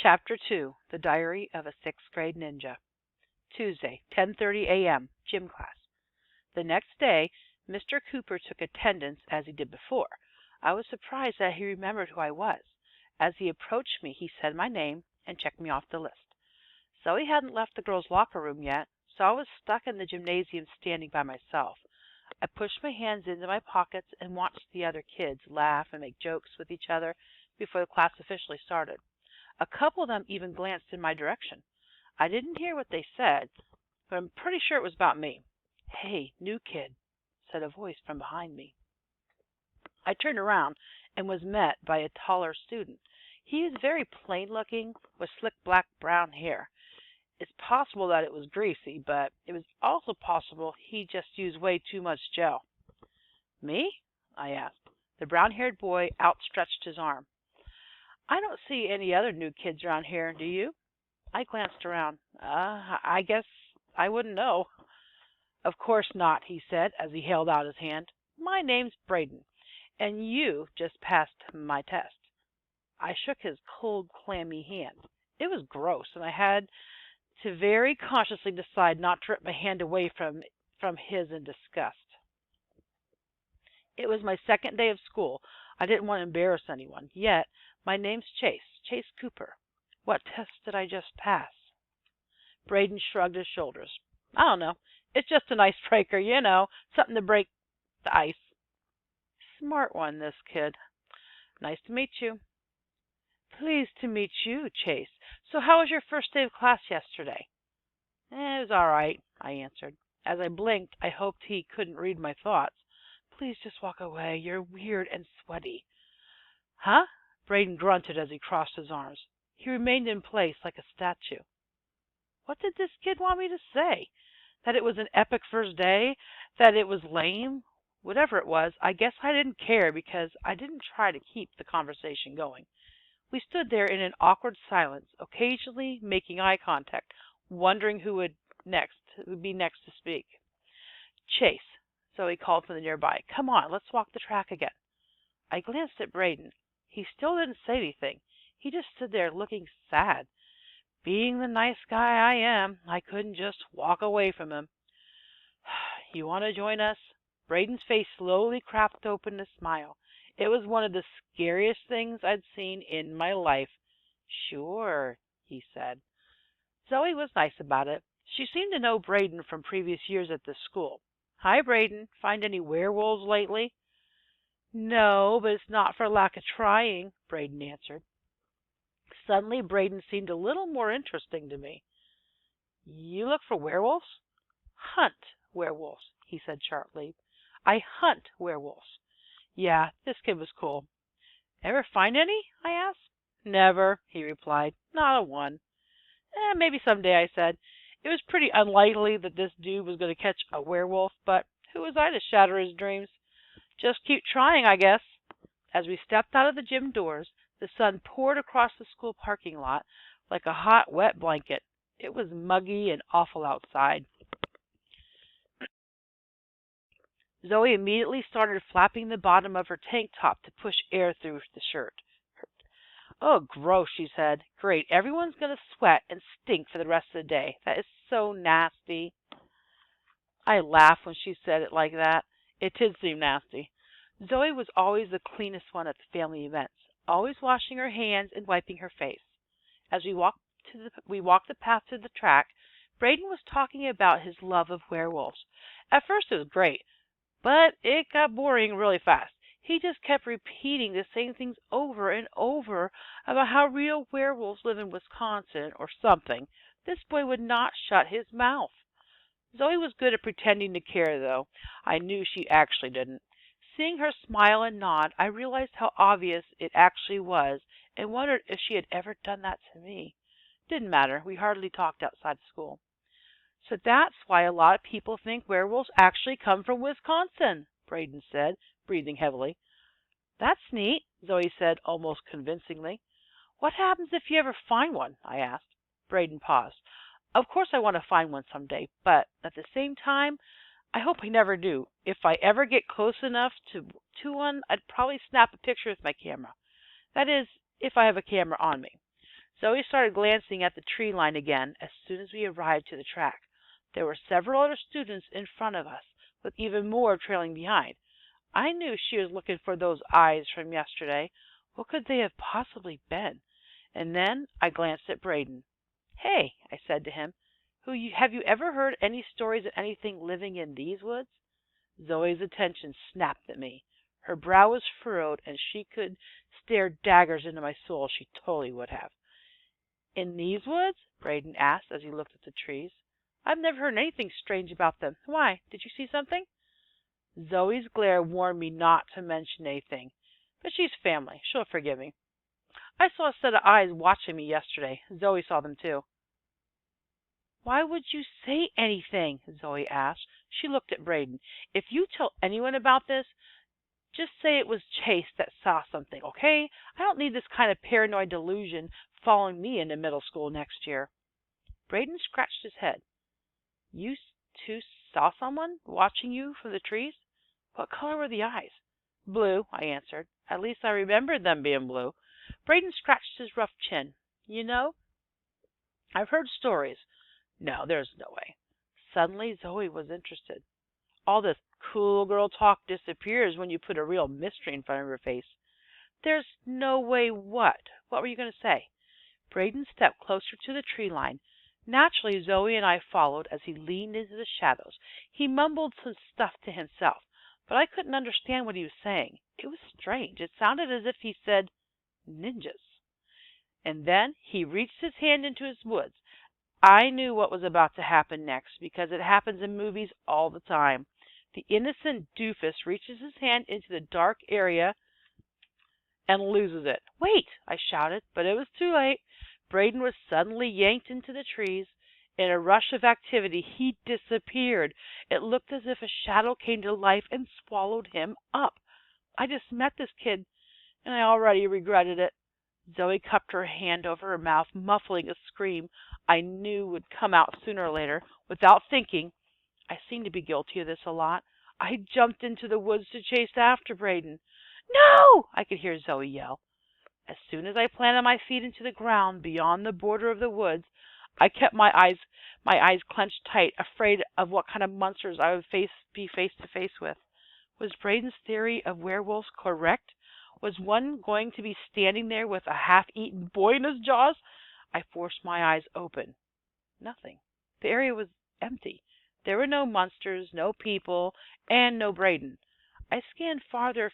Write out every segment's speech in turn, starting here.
Chapter 2, The Diary of a Sixth Grade Ninja. Tuesday, 10:30 a.m., gym class. The next day, Mr. Cooper took attendance as he did before. I was surprised that he remembered who I was. As he approached me, he said my name and checked me off the list. Zoe hadn't left the girls' locker room yet, so I was stuck in the gymnasium standing by myself. I pushed my hands into my pockets and watched the other kids laugh and make jokes with each other before the class officially started. A couple of them even glanced in my direction. I didn't hear what they said, but I'm pretty sure it was about me. "Hey, new kid," said a voice from behind me. I turned around and was met by a taller student. He was very plain looking, with slick black brown hair. It's possible that it was greasy, but it was also possible he just used way too much gel. "Me?" I asked. The brown-haired boy outstretched his arm. "I don't see any other new kids around here, do you?" I glanced around. I guess I wouldn't know." "Of course not," he said as he held out his hand. "My name's Braden, and you just passed my test." I shook his cold, clammy hand. It was gross, and I had to very consciously decide not to rip my hand away from his in disgust. It was my second day of school. I didn't want to embarrass anyone. Yet, my name's Chase Cooper. What test did I just pass? Braden shrugged his shoulders. "I don't know. It's just an icebreaker, something to break the ice." Smart one, this kid. "Nice to meet you." "Pleased to meet you, Chase. So how was your first day of class yesterday?" "It was all right," I answered. As I blinked, I hoped he couldn't read my thoughts. "Please just walk away. You're weird and sweaty." "Huh?" Braden grunted as he crossed his arms. He remained in place like a statue. What did this kid want me to say? That it was an epic first day? That it was lame? Whatever it was, I guess I didn't care because I didn't try to keep the conversation going. We stood there in an awkward silence, occasionally making eye contact, wondering who would be next to speak. "Chase," Zoe called from the nearby. "Come on, let's walk the track again." I glanced at Braden. He still didn't say anything. He just stood there looking sad. Being the nice guy I am, I couldn't just walk away from him. "You want to join us?" Braden's face slowly cracked open a smile. It was one of the scariest things I'd seen in my life. "Sure," he said. Zoe was nice about it. She seemed to know Braden from previous years at this school. "Hi, Braden. Find any werewolves lately?" "No, but it's not for lack of trying," Braden answered. Suddenly, Braden seemed a little more interesting to me. "You look for werewolves?" "Hunt werewolves," he said sharply. "I hunt werewolves." Yeah, this kid was cool. "Ever find any?" I asked. "Never," he replied. "Not a one." Maybe someday," I said. It was pretty unlikely that this dude was going to catch a werewolf, but who was I to shatter his dreams? Just keep trying, I guess. As we stepped out of the gym doors, the sun poured across the school parking lot like a hot, wet blanket. It was muggy and awful outside. Zoe immediately started flapping the bottom of her tank top to push air through the shirt. "Oh, gross," she said. "Great, everyone's going to sweat and stink for the rest of the day. That is so nasty." I laughed when she said it like that. It did seem nasty. Zoe was always the cleanest one at the family events, always washing her hands and wiping her face. As we walked the path to the track, Braden was talking about his love of werewolves. At first it was great, but it got boring really fast. He just kept repeating the same things over and over about how real werewolves live in Wisconsin or something. This boy would not shut his mouth. Zoe was good at pretending to care, though. I knew she actually didn't. Seeing her smile and nod, I realized how obvious it actually was and wondered if she had ever done that to me. Didn't matter. We hardly talked outside school. "So that's why a lot of people think werewolves actually come from Wisconsin," Braden said, breathing heavily. "That's neat," Zoe said almost convincingly. "What happens if you ever find one?" I asked. Braden paused. "Of course I want to find one someday, but at the same time, I hope I never do. If I ever get close enough to one, I'd probably snap a picture with my camera. That is, if I have a camera on me." Zoe started glancing at the tree line again as soon as we arrived to the track. There were several other students in front of us, with even more trailing behind. I knew she was looking for those eyes from yesterday. What could they have possibly been? And then I glanced at Braden. "Hey," I said to him, "have you ever heard any stories of anything living in these woods?" Zoe's attention snapped at me. Her brow was furrowed, and she could stare daggers into my soul. She totally would have. "In these woods?" Braden asked as he looked at the trees. "I've never heard anything strange about them. Why? Did you see something?" Zoe's glare warned me not to mention anything, but she's family. She'll forgive me. "I saw a set of eyes watching me yesterday. Zoe saw them too." "Why would you say anything?" Zoe asked. She looked at Braden. "If you tell anyone about this, just say it was Chase that saw something, okay? I don't need this kind of paranoid delusion following me into middle school next year." Braden scratched his head. "You two saw someone watching you from the trees? What color were the eyes?" "Blue," I answered. At least I remembered them being blue. Braden scratched his rough chin. "You know, I've heard stories. No, there's no way." Suddenly Zoe was interested. "All this cool girl talk disappears when you put a real mystery in front of her face." "There's no way what? What were you going to say?" Braden stepped closer to the tree line. Naturally, Zoe and I followed as he leaned into the shadows. He mumbled some stuff to himself, but I couldn't understand what he was saying. It was strange. It sounded as if he said ninjas. And then he reached his hand into his woods. I knew what was about to happen next because it happens in movies all the time. The innocent doofus reaches his hand into the dark area and loses it. "Wait!" I shouted, but it was too late. Braden was suddenly yanked into the trees. In a rush of activity, he disappeared. It looked as if a shadow came to life and swallowed him up. I just met this kid, and I already regretted it. Zoe cupped her hand over her mouth, muffling a scream I knew would come out sooner or later. Without thinking, I seemed to be guilty of this a lot, I jumped into the woods to chase after Braden. "No!" I could hear Zoe yell. As soon as I planted my feet into the ground beyond the border of the woods, I kept my eyes clenched tight, afraid of what kind of monsters I would be face to face with. Was Braden's theory of werewolves correct? Was one going to be standing there with a half-eaten boy in his jaws? I forced my eyes open. Nothing. The area was empty. There were no monsters, no people, and no Braden. I scanned farther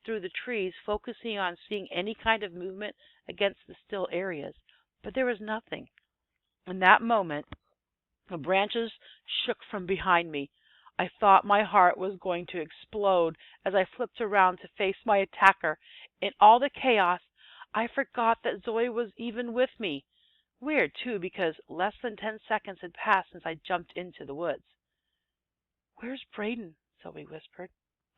through the trees, focusing on seeing any kind of movement against the still areas, but there was nothing. In that moment, the branches shook from behind me. I thought my heart was going to explode as I flipped around to face my attacker. In all the chaos, I forgot that Zoe was even with me. Weird, too, because less than 10 seconds had passed since I jumped into the woods. "Where's Braden?" Zoe whispered.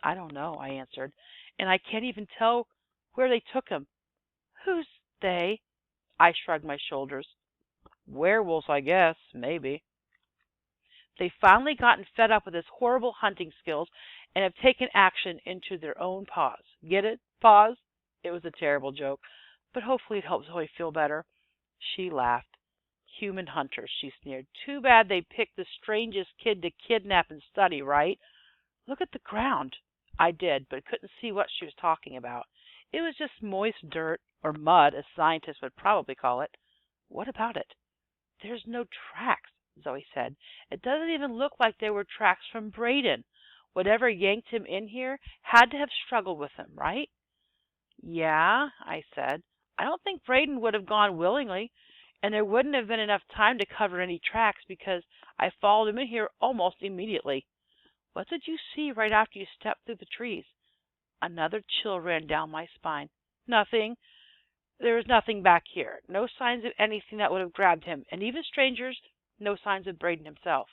"I don't know," I answered, "and I can't even tell where they took him." "Who's they?" I shrugged my shoulders. "Werewolves, I guess. Maybe. They've finally gotten fed up with his horrible hunting skills and have taken action into their own paws. Get it? Paws?" It was a terrible joke, but hopefully it helped Zoe feel better. She laughed. "Human hunters," she sneered. "Too bad they picked the strangest kid to kidnap and study, right? Look at the ground." I did, but couldn't see what she was talking about. It was just moist dirt, or mud, as scientists would probably call it. "What about it?" "There's no tracks," Zoe said. "It doesn't even look like there were tracks from Braden. Whatever yanked him in here had to have struggled with him, right?" "Yeah," I said. "I don't think Braden would have gone willingly, and there wouldn't have been enough time to cover any tracks because I followed him in here almost immediately." "What did you see right after you stepped through the trees?" Another chill ran down my spine. "Nothing. There was nothing back here. No signs of anything that would have grabbed him, and even strangers, no signs of Braden himself."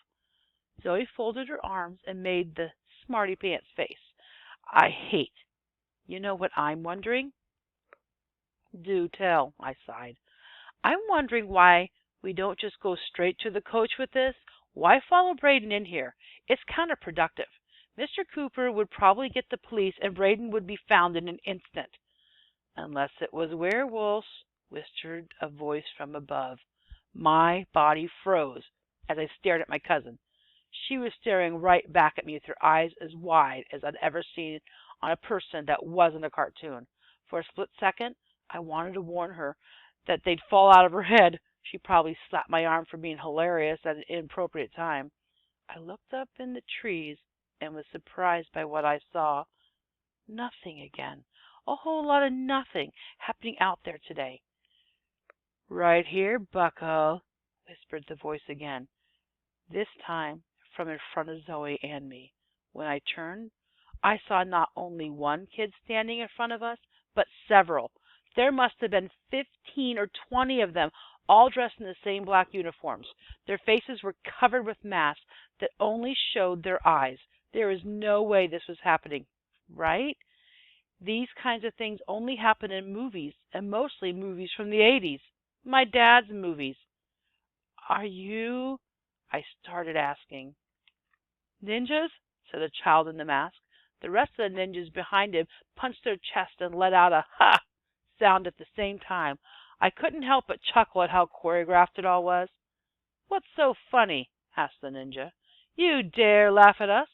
Zoe folded her arms and made the smarty pants face. "I hate. You know what I'm wondering?" "Do tell," I sighed. "I'm wondering why we don't just go straight to the coach with this. Why follow Braden in here? It's counterproductive. Mr. Cooper would probably get the police and Braden would be found in an instant." "Unless it was werewolves." whispered a voice from above. My body froze as I stared at my cousin. She was staring right back at me with her eyes as wide as I'd ever seen on a person that wasn't a cartoon. For a split second, I wanted to warn her that they'd fall out of her head. She probably slapped my arm for being hilarious at an inappropriate time. I looked up in the trees and was surprised by what I saw. Nothing again. A whole lot of nothing happening out there today. Right here, bucko, whispered the voice again, this time from in front of Zoe and me. When I turned, I saw not only one kid standing in front of us, but several. There must have been 15 or 20 of them, all dressed in the same black uniforms. Their faces were covered with masks that only showed their eyes. There is no way this was happening, right? These kinds of things only happen in movies, and mostly movies from the 80s. My dad's movies. Are you? I started asking. Ninjas? Said the child in the mask. The rest of the ninjas behind him punched their chest and let out a ha sound at the same time. I couldn't help but chuckle at how choreographed it all was. What's so funny? Asked the ninja. You dare laugh at us?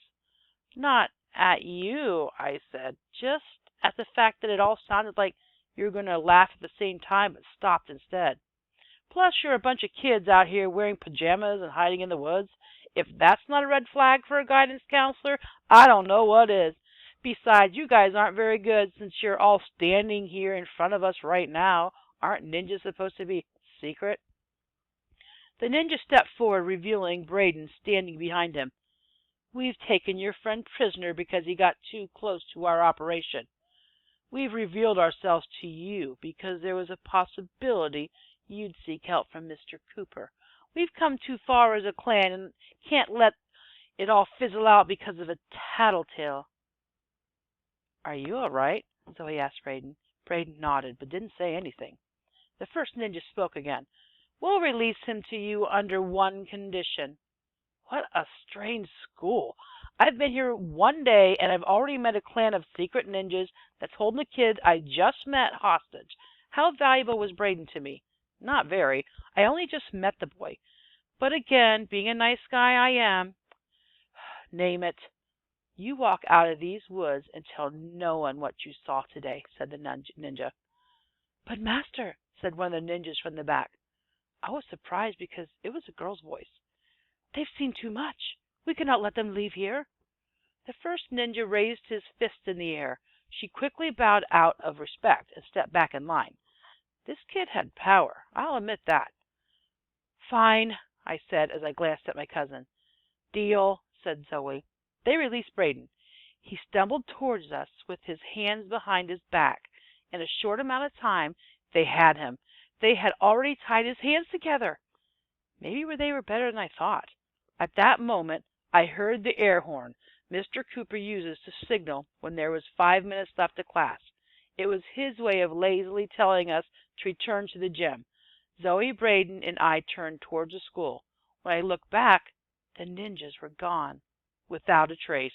Not at you, I said, just at the fact that it all sounded like you were going to laugh at the same time but stopped instead. Plus, you're a bunch of kids out here wearing pajamas and hiding in the woods. If that's not a red flag for a guidance counselor, I don't know what is. Besides, you guys aren't very good since you're all standing here in front of us right now. Aren't ninjas supposed to be secret? The ninja stepped forward, revealing Braden standing behind him. We've taken your friend prisoner because he got too close to our operation. We've revealed ourselves to you because there was a possibility you'd seek help from Mr. Cooper. We've come too far as a clan and can't let it all fizzle out because of a tattletale. Are you all right? Zoe asked Braden. Braden nodded, but didn't say anything. The first ninja spoke again. We'll release him to you under one condition. What a strange school. I've been here one day and I've already met a clan of secret ninjas that's holding a kid I just met hostage. How valuable was Braden to me? Not very. I only just met the boy. But again, being a nice guy I am. Name it. You walk out of these woods and tell no one what you saw today, said the ninja. But master, said one of the ninjas from the back. I was surprised because it was a girl's voice. They've seen too much. We cannot let them leave here. The first ninja raised his fist in the air. She quickly bowed out of respect and stepped back in line. This kid had power, I'll admit that. Fine, I said as I glanced at my cousin. Deal, said Zoe. They released Braden. He stumbled towards us with his hands behind his back. In a short amount of time, they had him. They had already tied his hands together. Maybe they were better than I thought. At that moment, I heard the air horn Mr. Cooper uses to signal when there was 5 minutes left of class. It was his way of lazily telling us to return to the gym. Zoe, Braden, and I turned towards the school. When I looked back, the ninjas were gone, without a trace.